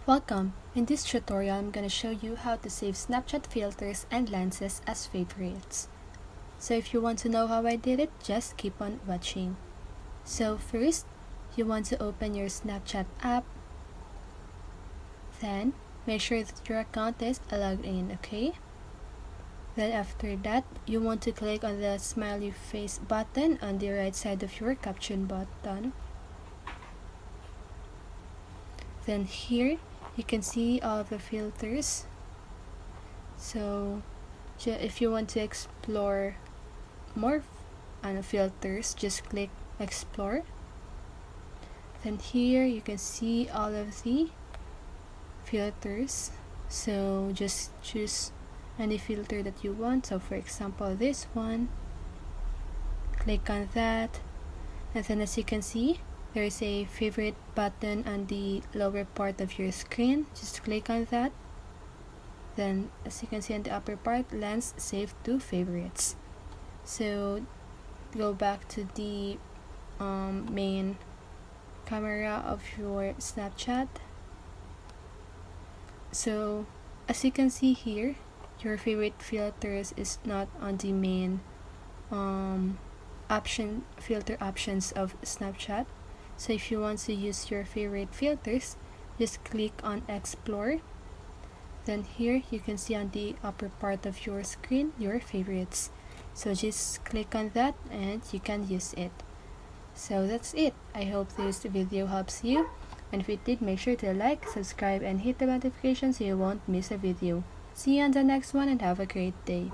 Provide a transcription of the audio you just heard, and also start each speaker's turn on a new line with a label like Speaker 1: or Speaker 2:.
Speaker 1: Welcome! In this tutorial, I'm going to show you how to save Snapchat filters and lenses as favorites. So if you want to know how I did it, just keep on watching. So first, you want to open your Snapchat app. Then, make sure that your account is logged in, okay? Then after that, you want to click on the smiley face button on the right side of your caption button. Then here, you can see all of the filters. So if you want to explore more filters, just click explore. Then here you can see all of the filters, so just choose any filter that you want. So for example, this one, click on that, and then as you can see, there is a favorite button on the lower part of your screen. Just click on that. Then as you can see on the upper part, lens save to favorites. So go back to the main camera of your Snapchat. So as you can see here, your favorite filters is not on the main filter options of Snapchat. So if you want to use your favorite filters, just click on explore. Then here you can see on the upper part of your screen your favorites. So just click on that and you can use it. So that's it. I hope this video helps you. And if it did, make sure to like, subscribe, and hit the notification so you won't miss a video. See you on the next one and have a great day.